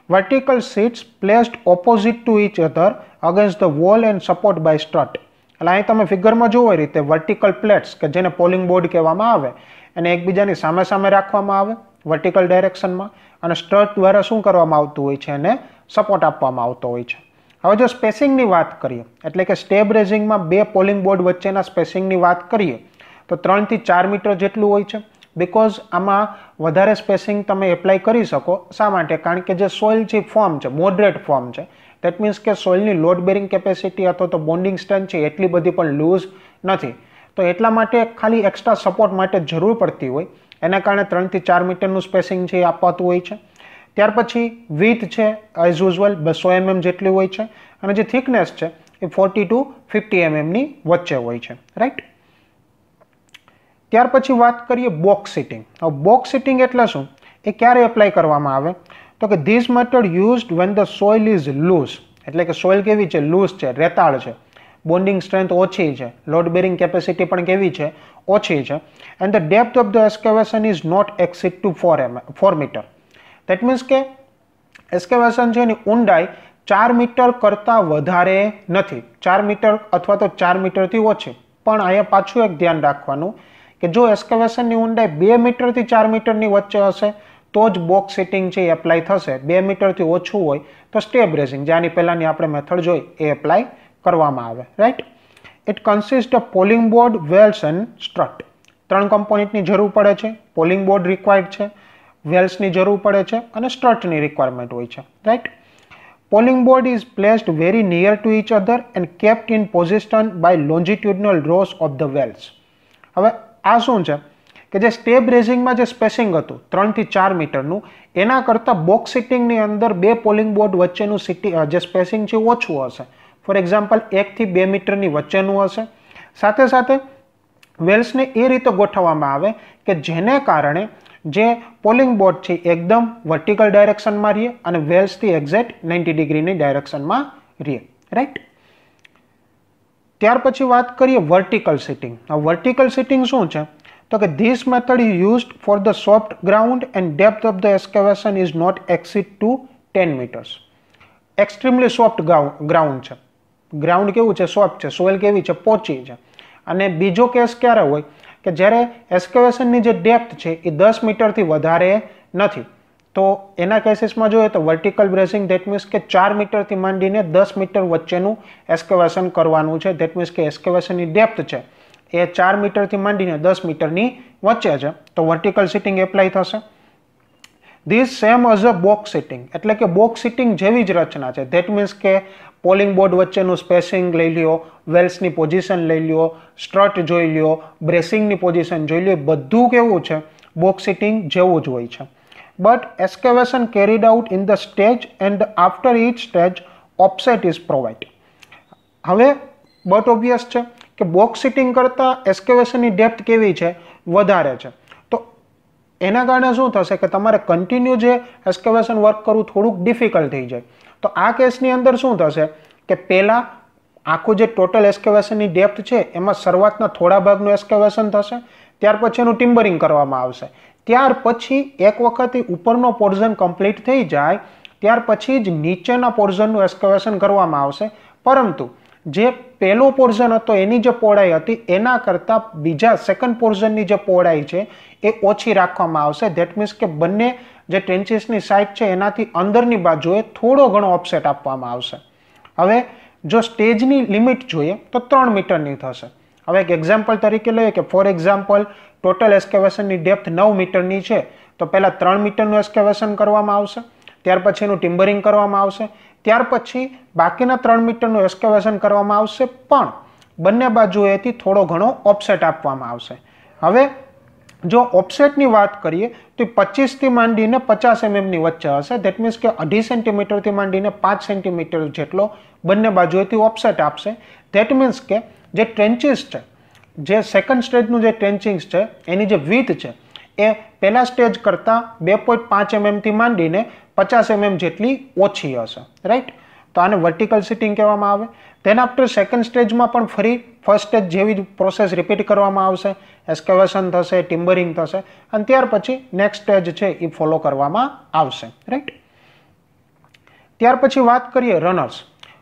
Vertical sheets placed opposite to each other against the wall and support by strut. એટલે અહીં તમે ફિગરમાં જુઓ એ રીતે વર્ટિકલ પ્લેટ્સ કે જેને પોલિંગ બોર્ડ કહેવામાં આવે એને એકબીજાની સામે સામે રાખવામાં આવે વર્ટિકલ ડાયરેક્શનમાં, અને સ્ટ્રટ દ્વારા શું કરવામાં આવતું હોય છે? એને સપોર્ટ આપવામાં આવતો હોય છે. હવે જો સ્પેસિંગની વાત કરીએ એટલે કે સ્ટે બ્રેઝિંગમાં 2 પોલિંગ બોર્ડ વચ્ચેના સ્પેસિંગની વાત કરીએ તો 3 થી 4 મીટર જેટલું હોય છે. बिकॉज आमा वधारे स्पेसिंग तमे एप्लाय करी शको। शा माटे? कारण के जे सोइल छे फॉर्म छे मॉडरेट फॉर्म छे, देट मीन्स के सोइलनी लोड बेरिंग केपेसिटी अथवा तो बोन्डिंग स्ट्रेंथ छे एटली बधी पण लूज नथी, तो एटला माटे खाली एक्स्ट्रा सपोर्ट माटे जरूर पड़ती होय, एना कारणे 3 થી 4 मीटरનું स्पेसिंग छे आपवातुं होय छे। त्यार पछी विथ छे एज युजुअल 200 mm जेटली होय छे अने जे थिकनेस छे ए 40 to 50 mm नी वच्चे होय छे, राइट। त्यार पछी वात करीए बॉक्स सीटिंग। अब बॉक्स सीटिंग एटले शुं? ए क्यारे एप्लाय करवामां आवे? तो कि this method used when the soil is loose, एटले के सोइल केवी छे? लूज छे, रेताळ छे, बोन्डिंग स्ट्रेंथ ओછી છે, લોડ બેરિંગ કેપેસિટી પણ કેવી છે? ઓછી છે, and the depth of the excavation is not exceed to 4 metre. That means કે એક્સ્કેવેશન છે એની ઊંડાઈ 4 મીટર કરતાં વધારે નથી, 4 મીટર અથવા તો 4 મીટરથી ઓછી. પણ અહીંયા પાછું એક ધ્યાન રાખવાનું કે જો એક્સ્કેવેશનની ઊંડાઈ 2 મીટરથી 4 મીટરની વચ્ચે હશે તો જ બોક્સ સીટિંગ છે એ એપ્લાય થશે. 2 મીટરથી ઓછું હોય તો સ્ટેપ બ્રેસિંગ, જે આની પહેલાંની આપણે મેથડ જોઈ, એ એપ્લાય કરવામાં આવે, right. It consist of poling board, wales and strut. 3 કમ્પોનન્ટની જરૂર પડે છે. પોલિંગ બોર્ડ રિક્વાયર્ડ છે, વેલ્સની જરૂર પડે છે અને સ્ટ્રટની રિક્વાયરમેન્ટ હોય છે, right. Poling board is placed very near to each other and kept in position by longitudinal rows of the wales. હવે આ શું છે કે જે સ્ટેપ રેઝિંગમાં જે સ્પેસિંગ હતું 3 થી 4 મીટરનું, એના કરતાં બોક્સ સિટિંગની અંદર 2 પોલિંગ બોર્ડ વચ્ચેનું જે સ્પેસિંગ છે ઓછું હશે. ફોર એક્ઝામ્પલ 1 થી 2 મીટરની વચ્ચેનું હશે. સાથે સાથે વેલ્સને એ રીતે ગોઠવવામાં આવે કે જેને કારણે જે પોલિંગ બોર્ડ છે એકદમ વર્ટિકલ ડાયરેક્શનમાં રહે અને વેલ્સથી એક્ઝેક્ટ 90 ડિગ્રીની ડાયરેક્શનમાં રહે, રાઈટ. ત્યાર પછી વાત કરીએ વર્ટિકલ સિટિંગ. આ વર્ટિકલ સિટિંગ શું છે? તો કે this method is used for the soft ground and depth of the excavation is not exceed to 10 metres. Extremely soft ground છે. ગ્રાઉન્ડ કેવું છે? સોફ્ટ છે. સોઇલ કેવી છે? પોચી છે. અને બીજો કેસ ક્યારે હોય કે જ્યારે એક્સ્કેવેશનની જે ડેપ્થ છે એ 10 મીટરથી વધારે નથી, તો એના કેસીસમાં જોઈએ તો વર્ટિકલ બ્રેસિંગ, ધેટ મીન્સ કે 4 મીટરથી માંડીને 10 મીટર વચ્ચેનું એક્સ્કેવેશન કરવાનું છે. ધેટ મીન્સ કે એક્સ્કેવેશનની ડેપ્થ છે એ 4 મીટરથી માંડીને 10 મીટરની વચ્ચે છે, તો વર્ટિકલ સિટિંગ એપ્લાય થશે. This same as a box sheeting, એટલે કે બોક્સ સિટિંગ જેવી જ રચના છે. ધેટ મીન્સ કે પોલિંગ બોર્ડ વચ્ચેનું સ્પેસિંગ લઈ લ્યો, વેલ્સની પોઝિશન લઈ લ્યો, સ્ટ્રટ જોઈ લ્યો, બ્રેસિંગની પોઝિશન જોઈ લ્યો, બધું કેવું છે? બોક્સ સિટિંગ જેવું જ હોય છે. But excavation carried out in the stage and after each stage offset is provide. હવે બટ ઓબ્વિયસ છે કે બોક્સ સિટિંગ કરતાં એક્સ્કેવેશનની ડેપ્થ કેવી છે? વધારે છે. તો એના કારણે શું થશે કે તમારે કન્ટિન્યુ જે એક્સ્કેવેશન વર્ક કરવું થોડુંક ડિફિકલ્ટ થઈ જાય. તો આ કેસની અંદર શું થશે કે પહેલાં આખું જે ટોટલ એક્સ્કેવેશનની ડેપ્થ છે એમાં શરૂઆતના થોડા ભાગનું એક્સ્કેવેશન થશે, ત્યાર પછી એનું ટિમ્બરિંગ કરવામાં આવશે. ત્યાર પછી એક વખત ઉપરનો પોર્ઝન કમ્પ્લીટ થઈ જાય ત્યાર પછી જ નીચેના પોર્ઝનનું એક્સ્કેવેશન કરવામાં આવશે. પરંતુ જે પહેલો પોર્ઝન હતો એની જે પહોળાઈ હતી એના કરતાં બીજા સેકન્ડ પોર્ઝનની જે પહોળાઈ છે એ ઓછી રાખવામાં આવશે. ધેટ મીન્સ કે બંને જે ટ્રેન્ચીસની સાઇડ છે એનાથી અંદરની બાજુએ થોડો ઘણો ઓફસેટ આપવામાં આવશે. હવે જો સ્ટેજની લિમિટ જોઈએ તો 3 મીટરની થશે. હવે એક એક્ઝામ્પલ તરીકે લઈએ કે ફોર એક્ઝામ્પલ ટોટલ એક્સ્કેવેશનની ડેપ્થ 9 મીટરની છે, તો પહેલાં 3 મીટરનું એક્સ્કેવેશન કરવામાં આવશે, ત્યાર પછી એનું ટિમ્બરિંગ કરવામાં આવશે, ત્યાર પછી બાકીના 3 મીટરનું એક્સ્કેવેશન કરવામાં આવશે, પણ બંને બાજુએથી થોડો ઘણો ઓફસેટ આપવામાં આવશે. હવે જો ઓફસેટની વાત કરીએ તો 25થી માંડીને 50 mmની વચ્ચે હશે. ધેટ મીન્સ કે 2.5 સેન્ટીમીટરથી માંડીને 5 સેન્ટીમીટર જેટલો બંને બાજુએથી ઓફસેટ આપશે. ધેટ મીન્સ કે જે ટ્રેન્ચીસ છે, જે સેકન્ડ સ્ટેજનું જે ટ્રેન્ચિંગ્સ છે એની જે વિથ છે એ પહેલા સ્ટેજ કરતાં 2.5 mmથી માંડીને 50 mm જેટલી ઓછી હશે, રાઈટ. તો આને વર્ટિકલ સિટિંગ કહેવામાં આવે. ધેન આફ્ટર સેકન્ડ સ્ટેજમાં પણ ફરી ફર્સ્ટ સ્ટેજ જેવી જ પ્રોસેસ રિપીટ કરવામાં આવશે. એક્સ્કેવેશન થશે, ટિમ્બરિંગ થશે અને ત્યાર પછી નેક્સ્ટ સ્ટેજ છે એ ફોલો કરવામાં આવશે, રાઈટ. ત્યાર પછી વાત કરીએ રનર્સ.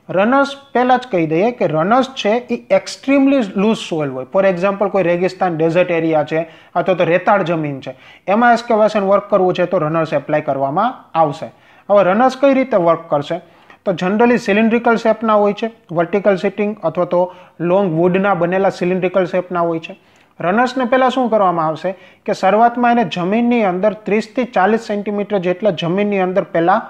રનર્સ પહેલાં જ કહી દઈએ કે રનર્સ છે એ એક્સ્ટ્રીમલી લૂઝ સોઇલ હોય. ફોર એક્ઝામ્પલ કોઈ રેગિસ્તાન, ડેઝર્ટ એરિયા છે અથવા તો રેતાળ જમીન છે, એમાં એક્સ્કેવેશન વર્ક કરવું છે તો રનર્સ એપ્લાય કરવામાં આવશે. હવે રનર્સ કઈ રીતે વર્ક કરશે? તો જનરલી સિલિન્ડ્રિકલ શેપના હોય છે, વર્ટિકલ સિટિંગ અથવા તો લોંગ વુડના બનેલા સિલિન્ડ્રિકલ શેપના હોય છે. રનર્સને પહેલાં શું કરવામાં આવશે કે શરૂઆતમાં એને જમીનની અંદર 30 થી 40 સેન્ટીમીટર જેટલા જમીનની અંદર પહેલાં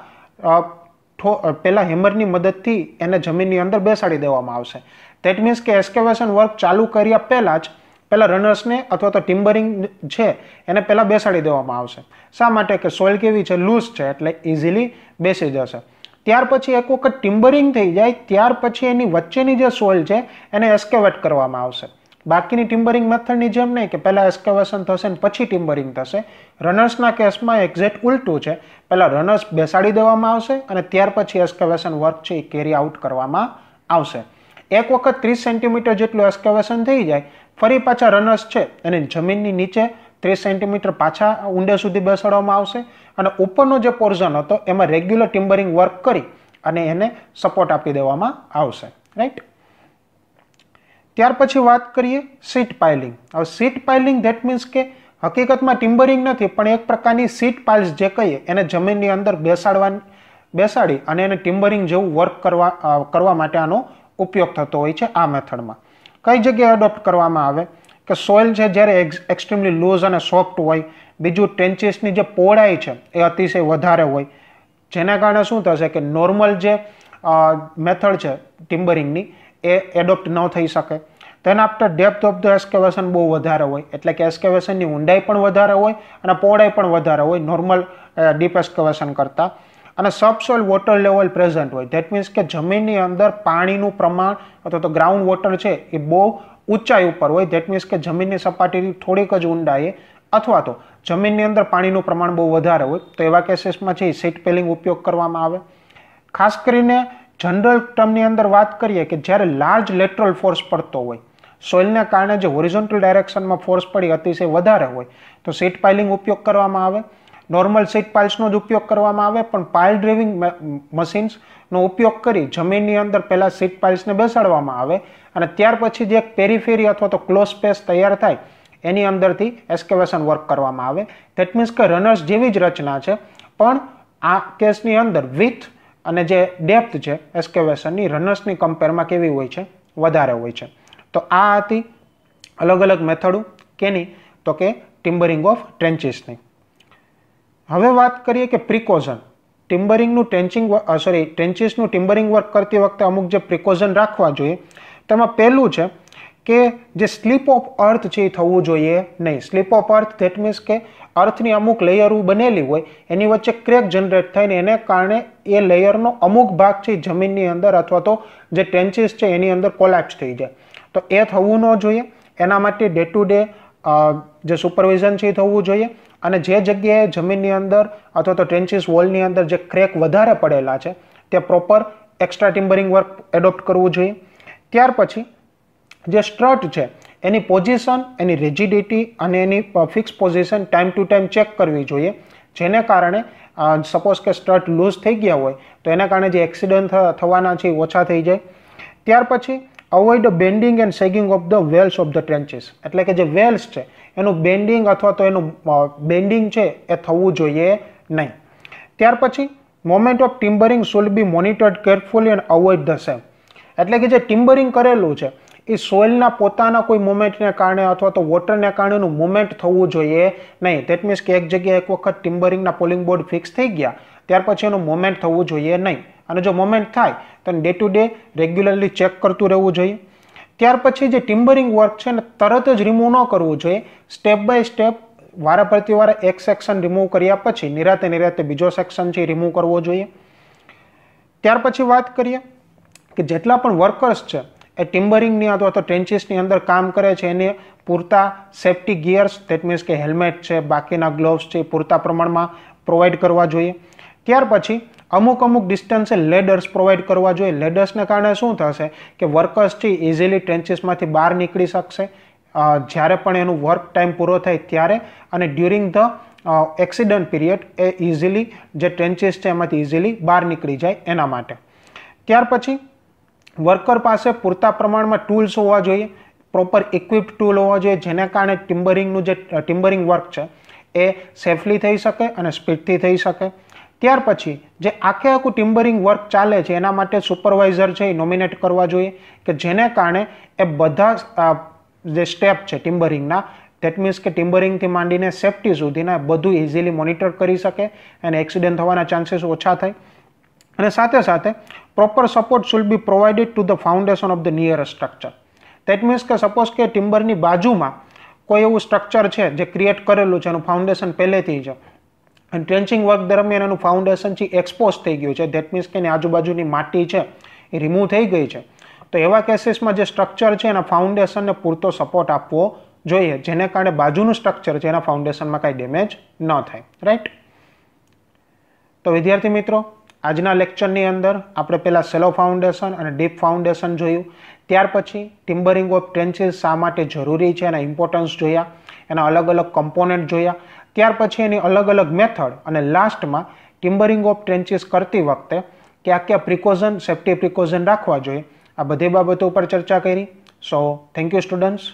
હેમરની મદદથી એને જમીનની અંદર બેસાડી દેવામાં આવશે. દેટ મીન્સ કે એસ્કેવેશન વર્ક ચાલુ કર્યા પહેલાં રનર્સને અથવા તો ટિમ્બરિંગ છે એને પહેલાં બેસાડી દેવામાં આવશે. શા માટે કે સોઇલ કેવી છે, લૂઝ છે, એટલે ઇઝીલી બેસી જશે. ત્યાર પછી એક વખત ટિમ્બરિંગ થઈ જાય ત્યાર પછી એની વચ્ચેની જે સોઇલ છે એને એસ્કેવેટ કરવામાં આવશે. બાકીની ટિમ્બરિંગ મેથડની જેમ નહીં કે પહેલાં એસ્કેવેશન થશે ને પછી ટિમ્બરિંગ થશે. રનર્સના કેસમાં એક્ઝેક્ટ ઉલટું છે. પહેલાં રનર્સ બેસાડી દેવામાં આવશે અને ત્યાર પછી એસ્કેવેશન વર્ક છે એ કેરી આઉટ કરવામાં આવશે. એક વખત 30 સેન્ટીમીટર જેટલું એસ્કેવેશન થઈ જાય ફરી પાછા રનર્સ છે એને જમીનની નીચે 30 સેન્ટીમીટર પાછા ઊંડે સુધી બેસાડવામાં આવશે અને ઉપરનો જે પોર્શન હતો એમાં રેગ્યુલર ટિમ્બરિંગ વર્ક કરી અને એને સપોર્ટ આપી દેવામાં આવશે. રાઈટ. ત્યાર પછી વાત કરીએ સીટ પાઇલિંગ. હવે સીટ પાઇલિંગ ધેટ મીન્સ કે હકીકતમાં ટિમ્બરિંગ નથી પણ એક પ્રકારની સીટ પાઇલ્સ જે કહીએ એને જમીનની અંદર બેસાડી અને એને ટિમ્બરિંગ જેવું વર્ક કરવા માટે આનો ઉપયોગ થતો હોય છે. આ મેથડમાં કઈ જગ્યાએ એડોપ્ટ કરવામાં આવે કે સોઇલ છે જ્યારે એક્સ્ટ્રીમલી લૂઝ અને સોફ્ટ હોય, બીજું ટ્રેન્ચીસની જે પહોળાઈ છે એ અતિશય વધારે હોય, જેના કારણે શું થશે કે નોર્મલ જે મેથડ છે ટિમ્બરિંગની એ એડોપ્ટ ન થઈ શકે. Then after depth of the excavation બહુ વધારે હોય એટલે કે એસ્કેવેશનની ઊંડાઈ પણ વધારે હોય અને પહોળાઈ પણ વધારે હોય નોર્મલ ડીપ એસ્કેવેશન કરતાં. અને સબસોઇલ વોટર લેવલ પ્રેઝન્ટ હોય. ધેટ મીન્સ કે જમીનની અંદર પાણીનું પ્રમાણ અથવા તો ગ્રાઉન્ડ વોટર છે એ બહુ ઊંચાઈ ઉપર હોય. ધેટ મીન્સ કે જમીનની સપાટીથી થોડીક જ ઊંડાઈએ અથવા તો જમીનની અંદર પાણીનું પ્રમાણ બહુ વધારે હોય તો એવા કેસીસમાં છે સીટ પેલિંગ ઉપયોગ કરવામાં આવે. ખાસ કરીને જનરલ ટર્મની અંદર વાત કરીએ કે જ્યારે લાર્જ લેટરલ ફોર્સ પડતો હોય, સોઇલને કારણે જે હોરિઝોન્ટલ ડાયરેક્શનમાં ફોર્સ પડી અતિશય વધારે હોય તો સીટ પાઇલિંગ ઉપયોગ કરવામાં આવે. નોર્મલ સીટ પાઇલ્સનો જ ઉપયોગ કરવામાં આવે પણ પાઇલ ડ્રાઇવિંગ મશીન્સનો ઉપયોગ કરી જમીનની અંદર પહેલાં સીટ પાઇલ્સને બેસાડવામાં આવે અને ત્યાર પછી જે એક પેરીફેરી અથવા તો ક્લોઝ સ્પેસ તૈયાર થાય એની અંદરથી એસ્કેવેશન વર્ક કરવામાં આવે. ધેટ મીન્સ કે રનર્સ જેવી જ રચના છે પણ આ કેસની અંદર વિથ અને જે ડેપ્થ છે એસ્કેવેશનની રનર્સની કમ્પેરમાં કેવી હોય છે, વધારે હોય છે. તો આ હતી અલગ અલગ મેથડો કેની તો કે ટિમ્બરિંગ ઓફ ટ્રેન્ચીસની. હવે વાત કરીએ કે પ્રિકોઝન. ટિમ્બરિંગનું ટ્રેન્ચીસનું ટિમ્બરિંગ વર્ક કરતી વખતે અમુક જે પ્રિકોઝન રાખવા જોઈએ તેમાં પહેલું છે કે જે સ્લીપ ઓફ અર્થ છે એ થવું જોઈએ નહીં. Slip of earth that means કે અર્થની અમુક લેયરો બનેલી હોય એની વચ્ચે ક્રેક જનરેટ થાય ને એને કારણે એ લેયરનો અમુક ભાગ છે જમીનની અંદર અથવા તો જે ટ્રેન્ચીસ છે એની અંદર કોલેપ્સ થઈ જાય. તો એ થવું ન જોઈએ. એના માટે ડે ટુ ડે જે સુપરવિઝન છે એ થવું જોઈએ અને જે જગ્યાએ જમીનની અંદર અથવા તો ટ્રેન્ચીસ વોલની અંદર જે ક્રેક વધારે પડેલા છે તે પ્રોપર એક્સ્ટ્રા ટિમ્બરિંગ વર્ક એડોપ્ટ કરવું જોઈએ. ત્યાર પછી જે સ્ટ્રટ છે એની પોઝિશન, એની રિજિડિટી અને એની fix position time to time check કરવી જોઈએ, જેને કારણે સપોઝ કે સ્ટ્રટ લૂઝ થઈ ગયા હોય તો એના કારણે જે એક્સિડન્ટ થવાના છે એ ઓછા થઈ જાય. ત્યાર પછી avoid bending and sagging of the wales of the trenches. એટલે કે જે વેલ્સ છે એનું બેન્ડિંગ અથવા તો એનું બેન્ડિંગ છે એ થવું જોઈએ નહીં. ત્યાર પછી moment of timbering should be monitored carefully and avoid the same. એટલે કે જે ટિમ્બરિંગ કરેલું છે એ સોઇલના પોતાના કોઈ મુવમેન્ટને કારણે અથવા તો વોટરને કારણેનું મુવમેન્ટ થવું જોઈએ નહીં. ધેટ મીન્સ કે એક જગ્યાએ એક વખત ટિમ્બરિંગના પોલિંગ બોર્ડ ફિક્સ થઈ ગયા ત્યાર પછી એનું મુવમેન્ટ થવું જોઈએ નહીં. અને જો મુવમેન્ટ થાય તો day to day regularly check કરતું રહેવું જોઈએ. ત્યાર પછી જે ટિમ્બરિંગ વર્ક છે ને તરત જ રિમૂવ ન કરવું જોઈએ. સ્ટેપ બાય સ્ટેપ વારા પ્રતિ વારા એક સેક્શન રિમૂવ કર્યા પછી નિરાતે બીજો સેક્શન છે રિમૂવ કરવો જોઈએ. ત્યાર પછી વાત કરીએ કે જેટલા પણ વર્કર્સ છે એ ટિમ્બરિંગની અથવા તો ટ્રેન્ચીસની અંદર કામ કરે છે એને પૂરતા સેફ્ટી ગિયર્સ ધેટ મીન્સ કે હેલ્મેટ છે, બાકીના ગ્લોવ્સ છે પૂરતા પ્રમાણમાં પ્રોવાઈડ કરવા જોઈએ. ત્યાર પછી અમુક ડિસ્ટન્સે લેડર્સ પ્રોવાઈડ કરવા જોઈએ. લેડર્સને કારણે શું થશે કે વર્કર્સ છે ઇઝીલી ટ્રેન્ચીસમાંથી બહાર નીકળી શકશે જ્યારે પણ એનું વર્ક ટાઈમ પૂરો થાય ત્યારે અને during the accident period A easily જે ટ્રેન્ચીસ છે એમાંથી ઇઝીલી બહાર નીકળી જાય એના માટે. ત્યાર પછી વર્કર પાસે પૂરતા પ્રમાણમાં ટૂલ્સ હોવા જોઈએ, પ્રોપર ઇક્વિપ્ડ ટૂલ હોવા જોઈએ જેના કારણે ટિમ્બરિંગ વર્ક છે એ સેફલી થઈ શકે અને સ્પીડથી થઈ શકે. ત્યાર પછી જે આખું ટિમ્બરિંગ વર્ક ચાલે છે એના માટે સુપરવાઇઝર છે એ નોમિનેટ કરવા જોઈએ કે જેને કારણે એ બધા જે સ્ટેપ છે ટિમ્બરિંગના, ધેટ મીન્સ કે ટિમ્બરિંગથી માંડીને સેફ્ટી સુધીના બધું ઇઝીલી મોનિટર કરી શકે અને એક્સિડન્ટ થવાના ચાન્સીસ ઓછા થાય. અને સાથે સાથે proper support should be provided to the foundation of the nearest structure. That means કે સપોઝ કે ટિમ્બરની બાજુમાં કોઈ એવું સ્ટ્રક્ચર છે જે ક્રિએટ કરેલું છે, એનું ફાઉન્ડેશન પહેલેથી છે, અને ટ્રેન્ચિંગ વર્ક દરમિયાન એનું ફાઉન્ડેશન છે એક્સપોઝ થઈ ગયું છે, ધેટ મીન્સ કે એની આજુબાજુની માટી છે એ રિમૂવ થઈ ગઈ છે, તો એવા કેસીસમાં જે સ્ટ્રક્ચર છે એના ફાઉન્ડેશનને પૂરતો સપોર્ટ આપવો જોઈએ, જેને કારણે બાજુનું સ્ટ્રક્ચર છે એના ફાઉન્ડેશનમાં કાંઈ ડેમેજ ન થાય. રાઈટ? તો વિદ્યાર્થી મિત્રો, આજના લેક્ચરની અંદર આપણે પહેલાં સેલો ફાઉન્ડેશન અને ડીપ ફાઉન્ડેશન જોયું, ત્યાર પછી ટિમ્બરિંગ ઓફ ટ્રેન્ચીસ શા માટે જરૂરી છે એના ઇમ્પોર્ટન્સ જોયા, એના અલગ અલગ કમ્પોનન્ટ જોયા, ત્યાર પછી એની અલગ અલગ મેથડ, અને લાસ્ટમાં ટિમ્બરિંગ ઓફ ટ્રેન્ચીસ કરતી વખતે કયા પ્રિકોઝન, સેફ્ટી પ્રિકોઝન રાખવા જોઈએ, આ બધી બાબતો ઉપર ચર્ચા કરી. So thank you students.